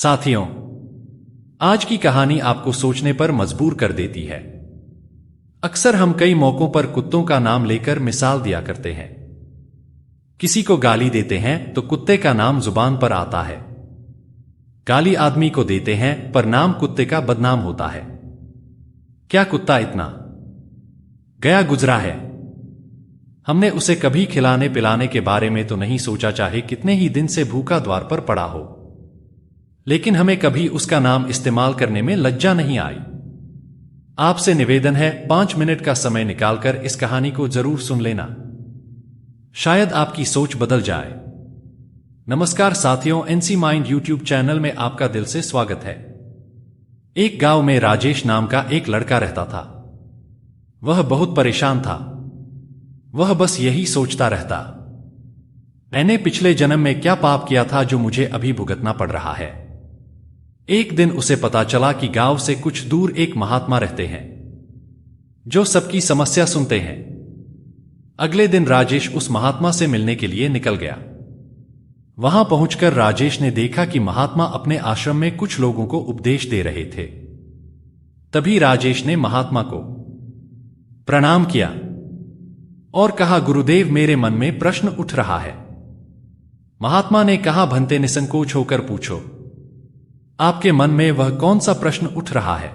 साथियों, आज की कहानी आपको सोचने पर मजबूर कर देती है। अक्सर हम कई मौकों पर कुत्तों का नाम लेकर मिसाल दिया करते हैं। किसी को गाली देते हैं तो कुत्ते का नाम जुबान पर आता है। गाली आदमी को देते हैं पर नाम कुत्ते का बदनाम होता है। क्या कुत्ता इतना गया गुजरा है? हमने उसे कभी खिलाने पिलाने के बारे में तो नहीं सोचा, चाहे कितने ही दिन से भूखा द्वार पर पड़ा हो। लेकिन हमें कभी उसका नाम इस्तेमाल करने में लज्जा नहीं आई। आपसे निवेदन है, 5 मिनट का समय निकालकर इस कहानी को जरूर सुन लेना। शायद आपकी सोच बदल जाए। नमस्कार साथियों, एनसी माइंड यूट्यूब चैनल में आपका दिल से स्वागत है। एक गांव में राजेश नाम का एक लड़का रहता था। वह बहुत परेशान था। वह बस यही सोचता रहता, मैंने पिछले जन्म में क्या पाप किया था जो मुझे अभी भुगतना पड़ रहा है। एक दिन उसे पता चला कि गांव से कुछ दूर एक महात्मा रहते हैं जो सबकी समस्या सुनते हैं। अगले दिन राजेश उस महात्मा से मिलने के लिए निकल गया। वहां पहुंचकर राजेश ने देखा कि महात्मा अपने आश्रम में कुछ लोगों को उपदेश दे रहे थे। तभी राजेश ने महात्मा को प्रणाम किया और कहा, गुरुदेव, मेरे मन में प्रश्न उठ रहा है। महात्मा ने कहा, भंते, निसंकोच होकर पूछो, आपके मन में वह कौन सा प्रश्न उठ रहा है?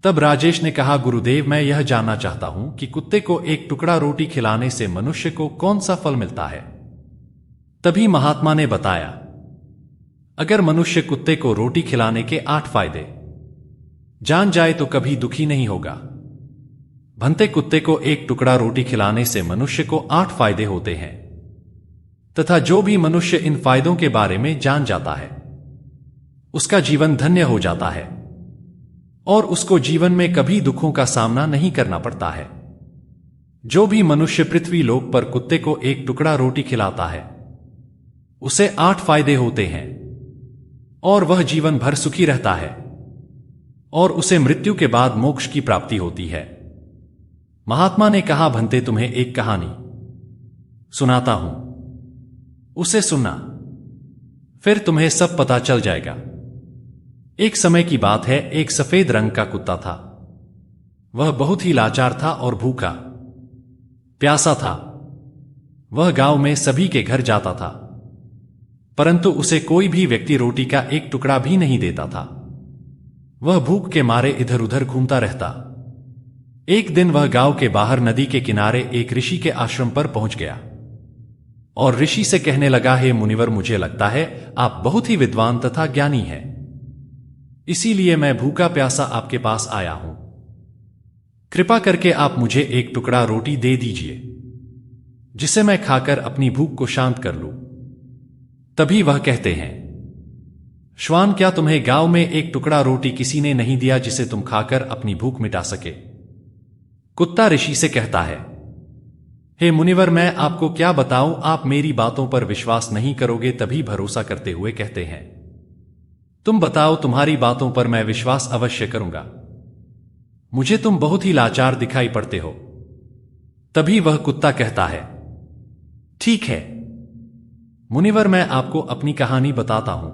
तब राजेश ने कहा, गुरुदेव, मैं यह जानना चाहता हूं कि कुत्ते को एक टुकड़ा रोटी खिलाने से मनुष्य को कौन सा फल मिलता है। तभी महात्मा ने बताया, अगर मनुष्य कुत्ते को रोटी खिलाने के 8 फायदे जान जाए तो कभी दुखी नहीं होगा। भंते, कुत्ते को एक टुकड़ा रोटी खिलाने से मनुष्य को 8 फायदे होते हैं तथा जो भी मनुष्य इन फायदों के बारे में जान जाता है उसका जीवन धन्य हो जाता है और उसको जीवन में कभी दुखों का सामना नहीं करना पड़ता है। जो भी मनुष्य पृथ्वी लोक पर कुत्ते को एक टुकड़ा रोटी खिलाता है उसे 8 फायदे होते हैं और वह जीवन भर सुखी रहता है और उसे मृत्यु के बाद मोक्ष की प्राप्ति होती है। महात्मा ने कहा, भंते, तुम्हें एक कहानी सुनाता हूं, उसे सुनना, फिर तुम्हें सब पता चल जाएगा। एक समय की बात है, एक सफेद रंग का कुत्ता था। वह बहुत ही लाचार था और भूखा प्यासा था। वह गांव में सभी के घर जाता था, परंतु उसे कोई भी व्यक्ति रोटी का एक टुकड़ा भी नहीं देता था। वह भूख के मारे इधर उधर घूमता रहता। एक दिन वह गांव के बाहर नदी के किनारे एक ऋषि के आश्रम पर पहुंच गया और ऋषि से कहने लगा, हे मुनिवर, मुझे लगता है आप बहुत ही विद्वान तथा ज्ञानी हैं, इसीलिए मैं भूखा प्यासा आपके पास आया हूं। कृपा करके आप मुझे एक टुकड़ा रोटी दे दीजिए जिसे मैं खाकर अपनी भूख को शांत कर लूं। तभी वह कहते हैं, श्वान, क्या तुम्हें गांव में एक टुकड़ा रोटी किसी ने नहीं दिया जिसे तुम खाकर अपनी भूख मिटा सके? कुत्ता ऋषि से कहता है, हे मुनिवर, मैं आपको क्या बताऊं, आप मेरी बातों पर विश्वास नहीं करोगे। तभी भरोसा करते हुए कहते हैं, तुम बताओ, तुम्हारी बातों पर मैं विश्वास अवश्य करूंगा। मुझे तुम बहुत ही लाचार दिखाई पड़ते हो। तभी वह कुत्ता कहता है, ठीक है मुनिवर, मैं आपको अपनी कहानी बताता हूं।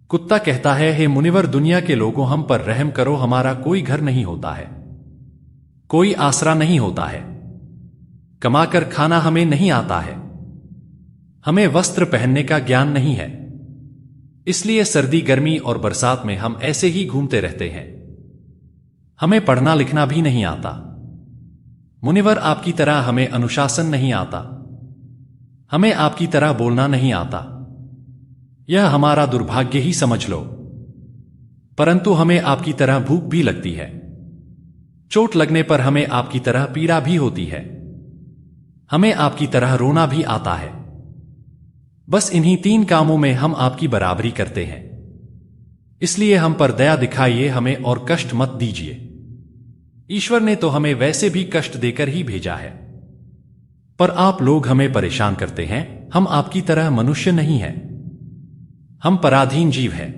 कुत्ता कहता है, हे मुनिवर, दुनिया के लोगों, हम पर रहम करो। हमारा कोई घर नहीं होता है, कोई आसरा नहीं होता है, कमाकर खाना हमें नहीं आता है, हमें वस्त्र पहनने का ज्ञान नहीं है, इसलिए सर्दी, गर्मी और बरसात में हम ऐसे ही घूमते रहते हैं। हमें पढ़ना लिखना भी नहीं आता। मुनिवर, आपकी तरह हमें अनुशासन नहीं आता, हमें आपकी तरह बोलना नहीं आता। यह हमारा दुर्भाग्य ही समझ लो। परंतु हमें आपकी तरह भूख भी लगती है, चोट लगने पर हमें आपकी तरह पीड़ा भी होती है, हमें आपकी तरह रोना भी आता है। बस इन्हीं 3 कामों में हम आपकी बराबरी करते हैं, इसलिए हम पर दया दिखाइए, हमें और कष्ट मत दीजिए। ईश्वर ने तो हमें वैसे भी कष्ट देकर ही भेजा है, पर आप लोग हमें परेशान करते हैं। हम आपकी तरह मनुष्य नहीं हैं, हम पराधीन जीव हैं।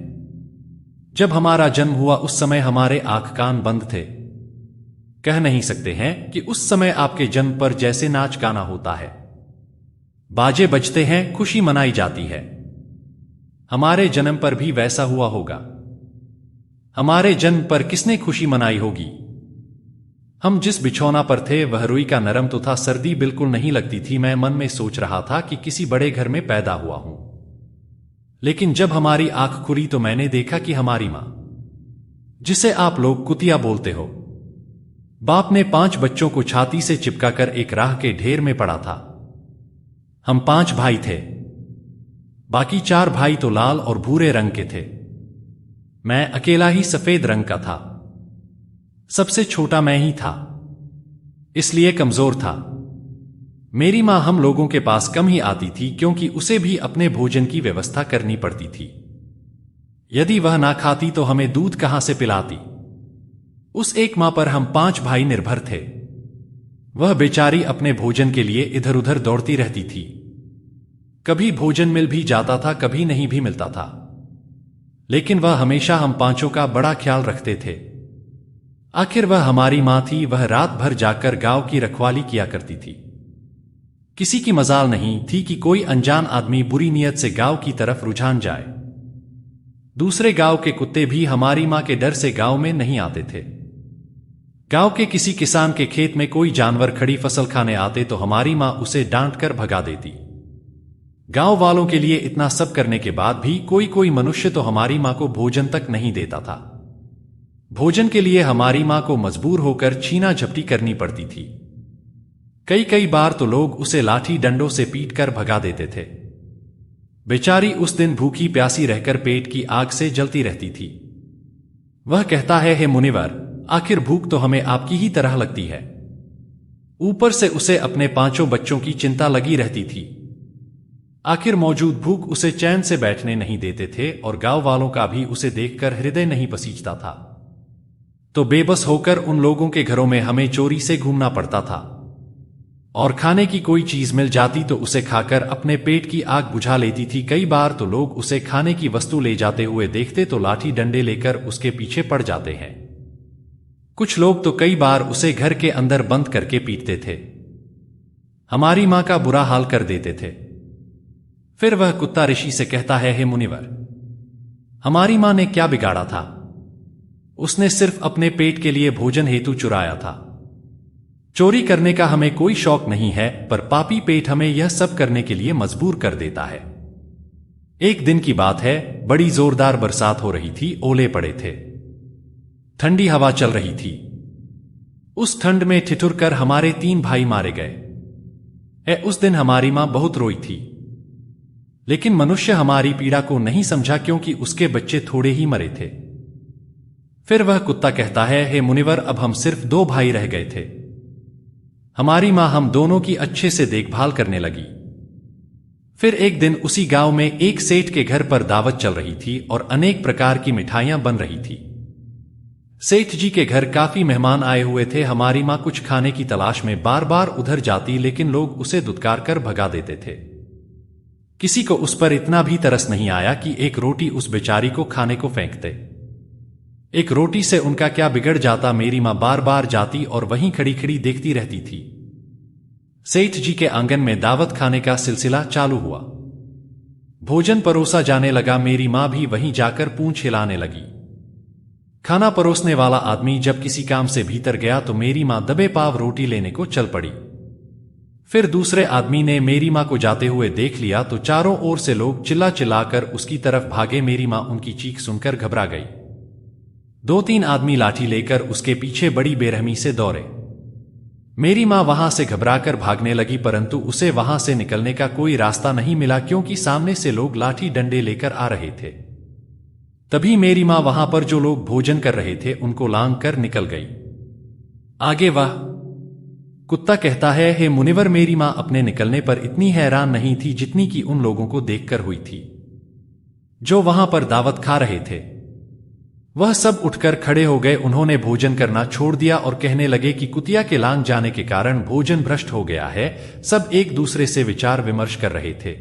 जब हमारा जन्म हुआ उस समय हमारे आंख कान बंद थे। कह नहीं सकते हैं कि उस समय आपके जन्म पर जैसे नाच गाना होता है, बाजे बजते हैं, खुशी मनाई जाती है, हमारे जन्म पर भी वैसा हुआ होगा। हमारे जन्म पर किसने खुशी मनाई होगी? हम जिस बिछौना पर थे वह रुई का नरम तो था, सर्दी बिल्कुल नहीं लगती थी। मैं मन में सोच रहा था कि किसी बड़े घर में पैदा हुआ हूं। लेकिन जब हमारी आंख खुली तो मैंने देखा कि हमारी मां, जिसे आप लोग कुतिया बोलते हो, बाप ने 5 बच्चों को छाती से चिपकाकर एक राह के ढेर में पड़ा था। हम 5 भाई थे, बाकी 4 भाई तो लाल और भूरे रंग के थे। मैं अकेला ही सफेद रंग का था। सबसे छोटा मैं ही था, इसलिए कमजोर था। मेरी मां हम लोगों के पास कम ही आती थी क्योंकि उसे भी अपने भोजन की व्यवस्था करनी पड़ती थी। यदि वह ना खाती तो हमें दूध कहां से पिलाती? उस एक मां पर हम 5 भाई निर्भर थे। वह बेचारी अपने भोजन के लिए इधर उधर दौड़ती रहती थी। कभी भोजन मिल भी जाता था, कभी नहीं भी मिलता था, लेकिन वह हमेशा हम 5 का बड़ा ख्याल रखते थे। आखिर वह हमारी मां थी। वह रात भर जाकर गांव की रखवाली किया करती थी। किसी की मजाल नहीं थी कि कोई अनजान आदमी बुरी नीयत से गांव की तरफ रुझान जाए। दूसरे गांव के कुत्ते भी हमारी मां के डर से गांव में नहीं आते थे। गांव के किसी किसान के खेत में कोई जानवर खड़ी फसल खाने आते तो हमारी मां उसे डांट कर भगा देती। गांव वालों के लिए इतना सब करने के बाद भी कोई मनुष्य तो हमारी मां को भोजन तक नहीं देता था। भोजन के लिए हमारी मां को मजबूर होकर छीना झपटी करनी पड़ती थी। कई बार तो लोग उसे लाठी डंडों से पीटकर भगा देते थे। बेचारी उस दिन भूखी प्यासी रहकर पेट की आग से जलती रहती थी। वह कहता है, हे मुनिवर, आखिर भूख तो हमें आपकी ही तरह लगती है। ऊपर से उसे अपने 5 बच्चों की चिंता लगी रहती थी। आखिर मौजूद भूख उसे चैन से बैठने नहीं देते थे और गांव वालों का भी उसे देखकर हृदय नहीं पसीजता था। तो बेबस होकर उन लोगों के घरों में हमें चोरी से घूमना पड़ता था और खाने की कोई चीज मिल जाती तो उसे खाकर अपने पेट की आग बुझा लेती थी। कई बार तो लोग उसे खाने की वस्तु ले जाते हुए देखते तो लाठी डंडे लेकर उसके पीछे पड़ जाते हैं। कुछ लोग तो कई बार उसे घर के अंदर बंद करके पीटते थे। हमारी मां का बुरा हाल कर देते थे। फिर वह कुत्ता ऋषि से कहता है, हे मुनिवर, हमारी मां ने क्या बिगाड़ा था? उसने सिर्फ अपने पेट के लिए भोजन हेतु चुराया था। चोरी करने का हमें कोई शौक नहीं है, पर पापी पेट हमें यह सब करने के लिए मजबूर कर देता है। एक दिन की बात है, बड़ी जोरदार बरसात हो रही थी, ओले पड़े थे, ठंडी हवा चल रही थी। उस ठंड में ठिठुर कर हमारे 3 भाई मारे गए। उस दिन हमारी मां बहुत रोई थी, लेकिन मनुष्य हमारी पीड़ा को नहीं समझा क्योंकि उसके बच्चे थोड़े ही मरे थे। फिर वह कुत्ता कहता है, हे मुनिवर, अब हम सिर्फ 2 भाई रह गए थे। हमारी मां हम दोनों की अच्छे से देखभाल करने लगी। फिर एक दिन उसी गांव में एक सेठ के घर पर दावत चल रही थी और अनेक प्रकार की मिठाइयां बन रही थी। सेठ जी के घर काफी मेहमान आए हुए थे। हमारी मां कुछ खाने की तलाश में बार बार उधर जाती, लेकिन लोग उसे दुत्कार कर भगा देते थे। किसी को उस पर इतना भी तरस नहीं आया कि एक रोटी उस बेचारी को खाने को फेंकते। एक रोटी से उनका क्या बिगड़ जाता? मेरी मां बार बार जाती और वहीं खड़ी खड़ी देखती रहती थी। सेठ जी के आंगन में दावत खाने का सिलसिला चालू हुआ। भोजन परोसा जाने लगा। मेरी मां भी वहीं जाकर पूंछ हिलाने लगी। खाना परोसने वाला आदमी जब किसी काम से भीतर गया तो मेरी मां दबे पाव रोटी लेने को चल पड़ी। फिर दूसरे आदमी ने मेरी मां को जाते हुए देख लिया तो चारों ओर से लोग चिल्ला चिल्लाकर उसकी तरफ भागे। मेरी मां उनकी चीख सुनकर घबरा गई। 2-3 आदमी लाठी लेकर उसके पीछे बड़ी बेरहमी से दौड़े। मेरी मां वहां से घबराकर भागने लगी, परंतु उसे वहां से निकलने का कोई रास्ता नहीं मिला क्योंकि सामने से लोग लाठी डंडे लेकर आ रहे थे। तभी मेरी मां वहां पर जो लोग भोजन कर रहे थे उनको लांग कर निकल गई। आगे वह कुत्ता कहता है, हे मुनिवर, मेरी मां अपने निकलने पर इतनी हैरान नहीं थी जितनी कि उन लोगों को देखकर हुई थी जो वहां पर दावत खा रहे थे। वह सब उठकर खड़े हो गए। उन्होंने भोजन करना छोड़ दिया और कहने लगे कि कुतिया के लांग जाने के कारण भोजन भ्रष्ट हो गया है। सब एक दूसरे से विचार विमर्श कर रहे थे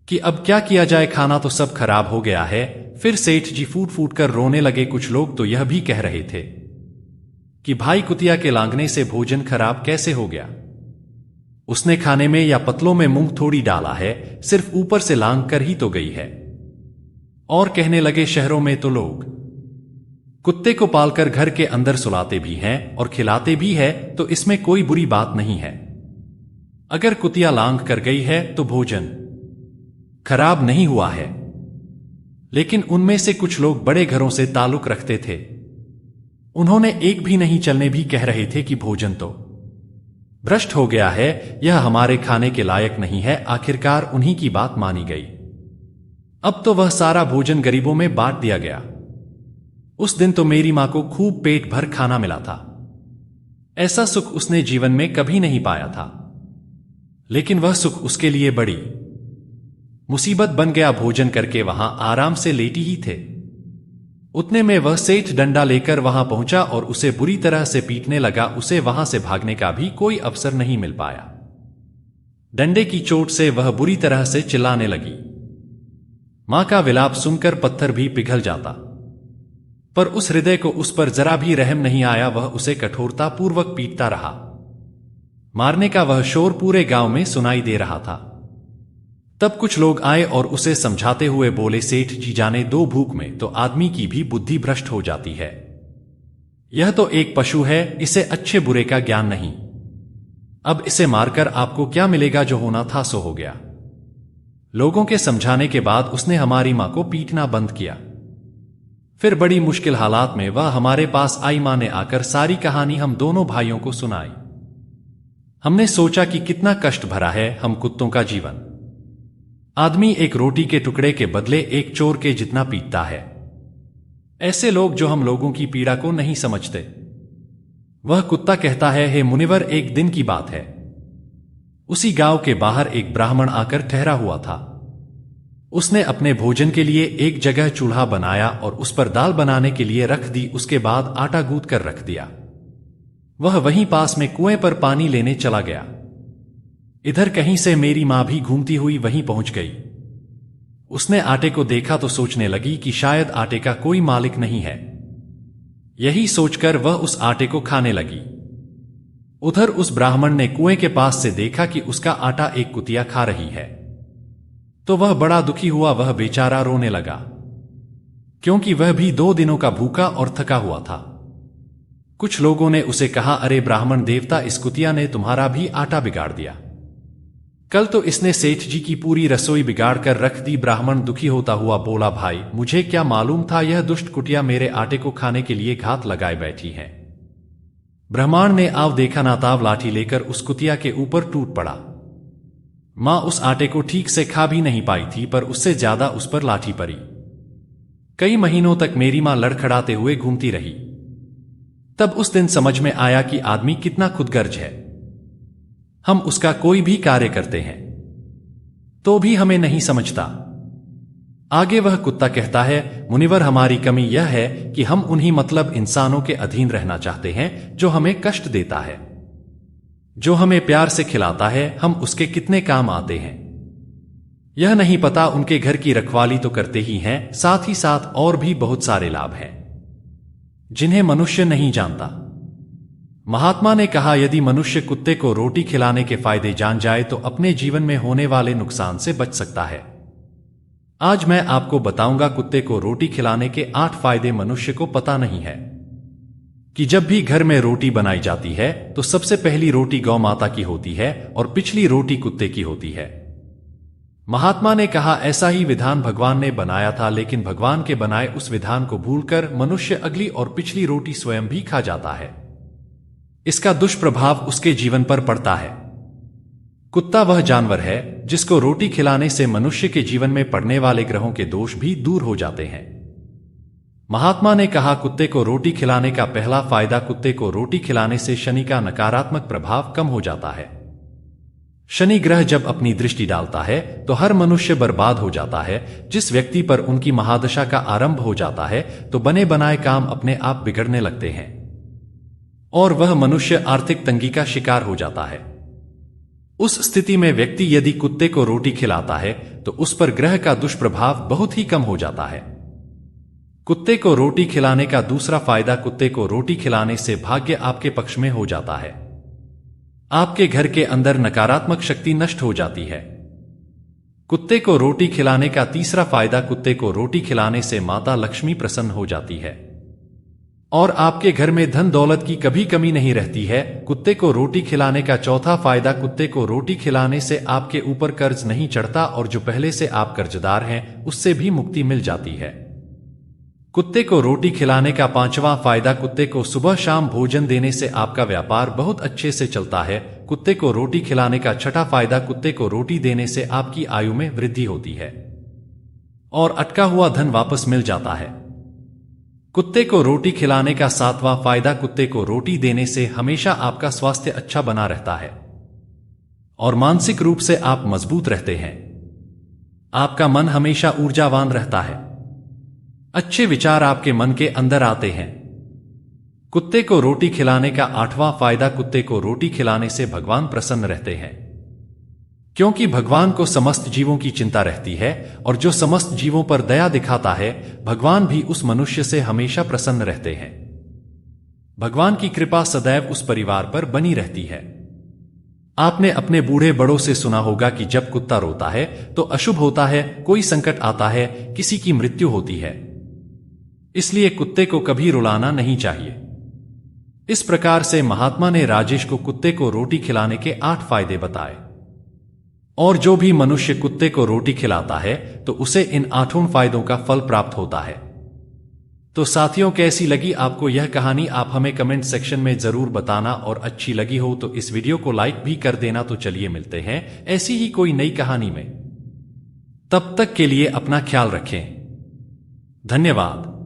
कि अब क्या किया जाए, खाना तो सब खराब हो गया है। फिर सेठ जी फूट फूट कर रोने लगे। कुछ लोग तो यह भी कह रहे थे कि भाई कुतिया के लांगने से भोजन खराब कैसे हो गया? उसने खाने में या पतलों में मूंग थोड़ी डाला है, सिर्फ ऊपर से लांग कर ही तो गई है। और कहने लगे, शहरों में तो लोग कुत्ते को पालकर घर के अंदर सुलाते भी हैं और खिलाते भी है, तो इसमें कोई बुरी बात नहीं है। अगर कुतिया लांघ कर गई है तो भोजन खराब नहीं हुआ है। लेकिन उनमें से कुछ लोग बड़े घरों से ताल्लुक रखते थे। उन्होंने एक भी नहीं चलने भी कह रहे थे कि भोजन तो भ्रष्ट हो गया है, यह हमारे खाने के लायक नहीं है। आखिरकार उन्हीं की बात मानी गई। अब तो वह सारा भोजन गरीबों में बांट दिया गया। उस दिन तो मेरी मां को खूब पेट भर खाना मिला था। ऐसा सुख उसने जीवन में कभी नहीं पाया था। लेकिन वह सुख उसके लिए बड़ी मुसीबत बन गया। भोजन करके वहां आराम से लेटी ही थे, उतने में वह सेठ डंडा लेकर वहां पहुंचा और उसे बुरी तरह से पीटने लगा। उसे वहां से भागने का भी कोई अवसर नहीं मिल पाया। डंडे की चोट से वह बुरी तरह से चिल्लाने लगी। मां का विलाप सुनकर पत्थर भी पिघल जाता, पर उस हृदय को उस पर जरा भी रहम नहीं आया। वह उसे कठोरता पूर्वक पीटता रहा। मारने का वह शोर पूरे गांव में सुनाई दे रहा था। तब कुछ लोग आए और उसे समझाते हुए बोले, सेठ जी, जाने दो, भूख में तो आदमी की भी बुद्धि भ्रष्ट हो जाती है। यह तो एक पशु है, इसे अच्छे बुरे का ज्ञान नहीं। अब इसे मारकर आपको क्या मिलेगा? जो होना था सो हो गया। लोगों के समझाने के बाद उसने हमारी मां को पीटना बंद किया। फिर बड़ी मुश्किल हालात में वह हमारे पास आई। मां ने आकर सारी कहानी हम दोनों भाइयों को सुनाई। हमने सोचा कि कितना कष्ट भरा है हम कुत्तों का जीवन। आदमी एक रोटी के टुकड़े के बदले एक चोर के जितना पीटता है। ऐसे लोग जो हम लोगों की पीड़ा को नहीं समझते। वह कुत्ता कहता है, हे मुनिवर, एक दिन की बात है। उसी गांव के बाहर एक ब्राह्मण आकर ठहरा हुआ था। उसने अपने भोजन के लिए एक जगह चूल्हा बनाया और उस पर दाल बनाने के लिए रख दी। उसके बाद आटा गूंथ कर रख दिया। वह वहीं पास में कुएं पर पानी लेने चला गया। इधर कहीं से मेरी मां भी घूमती हुई वहीं पहुंच गई। उसने आटे को देखा तो सोचने लगी कि शायद आटे का कोई मालिक नहीं है। यही सोचकर वह उस आटे को खाने लगी। उधर उस ब्राह्मण ने कुएं के पास से देखा कि उसका आटा एक कुतिया खा रही है, तो वह बड़ा दुखी हुआ। वह बेचारा रोने लगा, क्योंकि वह भी 2 दिनों का भूखा और थका हुआ था। कुछ लोगों ने उसे कहा, अरे ब्राह्मण देवता, इस कुतिया ने तुम्हारा भी आटा बिगाड़ दिया। कल तो इसने सेठ जी की पूरी रसोई बिगाड़ कर रख दी। ब्राह्मण दुखी होता हुआ बोला, भाई, मुझे क्या मालूम था यह दुष्ट कुटिया मेरे आटे को खाने के लिए घात लगाए बैठी है। ब्राह्मण ने आव देखा नाताव लाठी लेकर उस कुतिया के ऊपर टूट पड़ा। मां उस आटे को ठीक से खा भी नहीं पाई थी, पर उससे ज्यादा उस पर लाठी पड़ी। कई महीनों तक मेरी मां लड़खड़ाते हुए घूमती रही। तब उस दिन समझ में आया कि आदमी कितना खुदगर्ज है। हम उसका कोई भी कार्य करते हैं तो भी हमें नहीं समझता। आगे वह कुत्ता कहता है, मुनिवर, हमारी कमी यह है कि हम उन्हीं मतलब इंसानों के अधीन रहना चाहते हैं जो हमें कष्ट देता है। जो हमें प्यार से खिलाता है, हम उसके कितने काम आते हैं यह नहीं पता। उनके घर की रखवाली तो करते ही हैं, साथ ही साथ और भी बहुत सारे लाभ हैं जिन्हें मनुष्य नहीं जानता। महात्मा ने कहा, यदि मनुष्य कुत्ते को रोटी खिलाने के फायदे जान जाए तो अपने जीवन में होने वाले नुकसान से बच सकता है। आज मैं आपको बताऊंगा कुत्ते को रोटी खिलाने के 8 फायदे मनुष्य को पता नहीं है। कि जब भी घर में रोटी बनाई जाती है तो सबसे पहली रोटी गौ माता की होती है और पिछली रोटी कुत्ते की होती है। महात्मा ने कहा, ऐसा ही विधान भगवान ने बनाया था, लेकिन भगवान के बनाए उस विधान को भूलकर मनुष्य अगली और पिछली रोटी स्वयं भी खा जाता है। इसका दुष्प्रभाव उसके जीवन पर पड़ता है। कुत्ता वह जानवर है जिसको रोटी खिलाने से मनुष्य के जीवन में पड़ने वाले ग्रहों के दोष भी दूर हो जाते हैं। महात्मा ने कहा, कुत्ते को रोटी खिलाने का पहला फायदा, कुत्ते को रोटी खिलाने से शनि का नकारात्मक प्रभाव कम हो जाता है। शनि ग्रह जब अपनी दृष्टि डालता है तो हर मनुष्य बर्बाद हो जाता है। जिस व्यक्ति पर उनकी महादशा का आरंभ हो जाता है तो बने बनाए काम अपने आप बिगड़ने लगते हैं और वह मनुष्य आर्थिक तंगी का शिकार हो जाता है। उस स्थिति में व्यक्ति यदि कुत्ते को रोटी खिलाता है तो उस पर ग्रह का दुष्प्रभाव बहुत ही कम हो जाता है। कुत्ते को रोटी खिलाने का दूसरा फायदा, कुत्ते को रोटी खिलाने से भाग्य आपके पक्ष में हो जाता है। आपके घर के अंदर नकारात्मक शक्ति नष्ट हो जाती है। कुत्ते को रोटी खिलाने का तीसरा फायदा, कुत्ते को रोटी खिलाने से माता लक्ष्मी प्रसन्न हो जाती है और आपके घर में धन दौलत की कभी कमी नहीं रहती है। कुत्ते को रोटी खिलाने का चौथा फायदा, कुत्ते को रोटी खिलाने से आपके ऊपर कर्ज नहीं चढ़ता और जो पहले से आप कर्जदार हैं उससे भी मुक्ति मिल जाती है। कुत्ते को रोटी खिलाने का पांचवा फायदा, कुत्ते को सुबह शाम भोजन देने से आपका व्यापार बहुत अच्छे से चलता है। कुत्ते को रोटी खिलाने का छठा फायदा, कुत्ते को रोटी देने से आपकी आयु में वृद्धि होती है और अटका हुआ धन वापस मिल जाता है। कुत्ते को रोटी खिलाने का सातवां फायदा, कुत्ते को रोटी देने से हमेशा आपका स्वास्थ्य अच्छा बना रहता है और मानसिक रूप से आप मजबूत रहते हैं। आपका मन हमेशा ऊर्जावान रहता है, अच्छे विचार आपके मन के अंदर आते हैं। कुत्ते को रोटी खिलाने का आठवां फायदा, कुत्ते को रोटी खिलाने से भगवान प्रसन्न रहते हैं क्योंकि भगवान को समस्त जीवों की चिंता रहती है और जो समस्त जीवों पर दया दिखाता है भगवान भी उस मनुष्य से हमेशा प्रसन्न रहते हैं। भगवान की कृपा सदैव उस परिवार पर बनी रहती है। आपने अपने बूढ़े बड़ों से सुना होगा कि जब कुत्ता रोता है तो अशुभ होता है, कोई संकट आता है, किसी की मृत्यु होती है। इसलिए कुत्ते को कभी रुलाना नहीं चाहिए। इस प्रकार से महात्मा ने राजेश को कुत्ते को रोटी खिलाने के 8 फायदे बताए और जो भी मनुष्य कुत्ते को रोटी खिलाता है तो उसे इन 8 फायदों का फल प्राप्त होता है। तो साथियों, कैसी लगी आपको यह कहानी? आप हमें कमेंट सेक्शन में जरूर बताना और अच्छी लगी हो तो इस वीडियो को लाइक भी कर देना। तो चलिए मिलते हैं ऐसी ही कोई नई कहानी में। तब तक के लिए अपना ख्याल रखें। धन्यवाद।